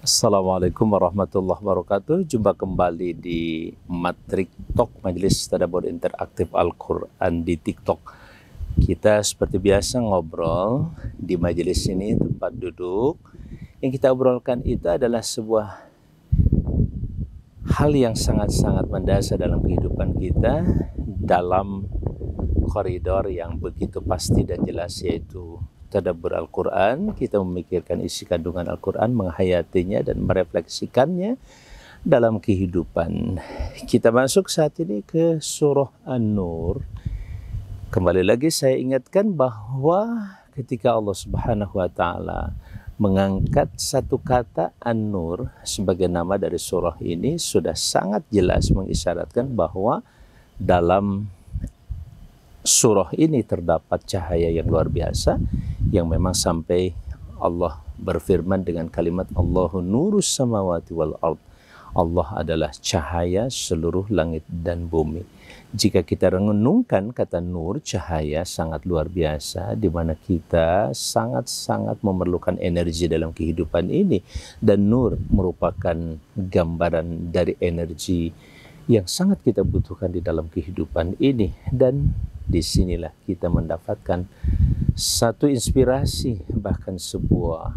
Assalamualaikum warahmatullahi wabarakatuh. Jumpa kembali di Matrik Talk, Majelis Tadabbur Interaktif Al-Quran di TikTok. Kita seperti biasa ngobrol di majelis ini, tempat duduk. Yang kita obrolkan itu adalah sebuah hal yang sangat-sangat mendasar dalam kehidupan kita, dalam koridor yang begitu pasti dan jelas, yaitu tadabbur Al-Quran. Kita memikirkan isi kandungan Al-Quran, menghayatinya dan merefleksikannya dalam kehidupan. Kita masuk saat ini ke surah An-Nur. Kembali lagi saya ingatkan bahwa ketika Allah Subhanahu wa Ta'ala mengangkat satu kata An-Nur sebagai nama dari surah ini, sudah sangat jelas mengisyaratkan bahwa dalam surah ini terdapat cahaya yang luar biasa, yang memang sampai Allah berfirman dengan kalimat Allahu nurus samawati wal ard. Allah adalah cahaya seluruh langit dan bumi. Jika kita renungkan kata nur, cahaya sangat luar biasa, di mana kita sangat-sangat memerlukan energi dalam kehidupan ini. Dan nur merupakan gambaran dari energi yang sangat kita butuhkan di dalam kehidupan ini. Dan disinilah kita mendapatkan satu inspirasi, bahkan sebuah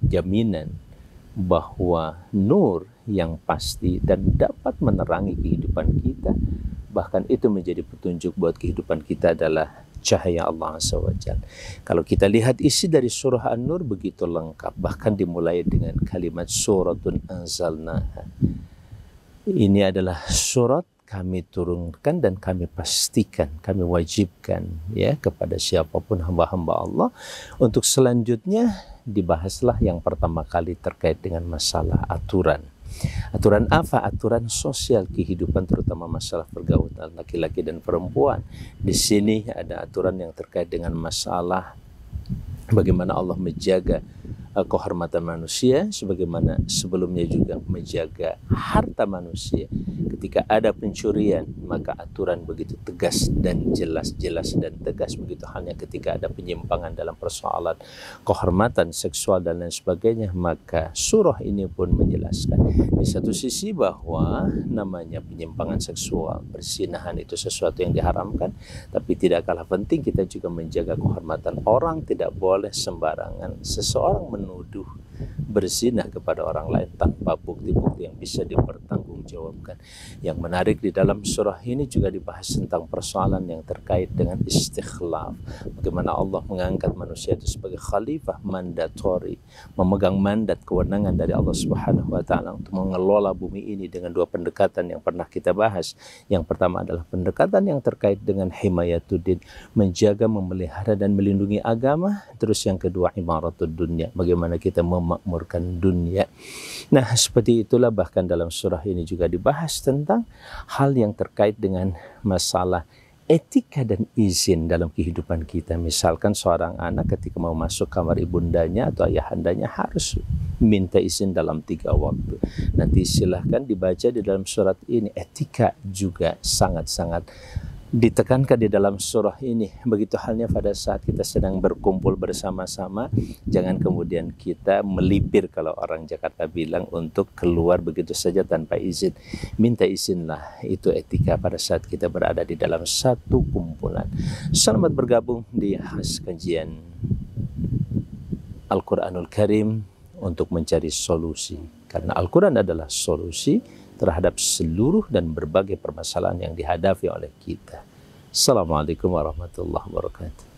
jaminan bahwa nur yang pasti dan dapat menerangi kehidupan kita, bahkan itu menjadi petunjuk buat kehidupan kita, adalah cahaya Allah SWT. Kalau kita lihat isi dari surah An-Nur begitu lengkap, bahkan dimulai dengan kalimat suratun anzalnaha. Ini adalah surat kami turunkan dan kami pastikan, kami wajibkan ya kepada siapapun hamba-hamba Allah. Untuk selanjutnya dibahaslah yang pertama kali terkait dengan masalah aturan. Aturan apa? Aturan sosial kehidupan, terutama masalah pergaulan laki-laki dan perempuan. Di sini ada aturan yang terkait dengan masalah bagaimana Allah menjaga kehormatan manusia, sebagaimana sebelumnya juga menjaga harta manusia. Ketika ada pencurian, maka aturan begitu tegas dan jelas dan tegas. Begitu halnya ketika ada penyimpangan dalam persoalan kehormatan seksual dan lain sebagainya, maka surah ini pun menjelaskan di satu sisi bahwa namanya penyimpangan seksual, perzinahan itu sesuatu yang diharamkan, tapi tidak kalah penting kita juga menjaga kehormatan orang. Tidak boleh sembarangan seseorang menuduh berzina kepada orang lain tanpa bukti-bukti yang bisa dipertanggungjawabkan. Yang menarik di dalam surah ini juga dibahas tentang persoalan yang terkait dengan istikhlaf. Bagaimana Allah mengangkat manusia itu sebagai khalifah mandatori, memegang mandat kewenangan dari Allah Subhanahu wa Ta'ala untuk mengelola bumi ini dengan dua pendekatan yang pernah kita bahas. Yang pertama adalah pendekatan yang terkait dengan himayatuddin, menjaga, memelihara dan melindungi agama. Terus yang kedua imaratud dunya, bagaimana kita memakmurkan dunia. Nah, seperti itulah bahkan dalam surah ini juga dibahas tentang hal yang terkait dengan masalah etika dan izin dalam kehidupan kita. Misalkan seorang anak ketika mau masuk kamar ibundanya atau ayahandanya harus minta izin dalam 3 waktu. Nanti silahkan dibaca di dalam surat ini. Etika juga sangat-sangat ditekankan di dalam surah ini. Begitu halnya pada saat kita sedang berkumpul bersama-sama, jangan kemudian kita melipir, kalau orang Jakarta bilang, untuk keluar begitu saja tanpa izin. Minta izinlah, itu etika pada saat kita berada di dalam satu kumpulan. Selamat bergabung di kajian Al-Quranul Karim untuk mencari solusi, karena Al-Quran adalah solusi terhadap seluruh dan berbagai permasalahan yang dihadapi oleh kita. Assalamualaikum warahmatullahi wabarakatuh.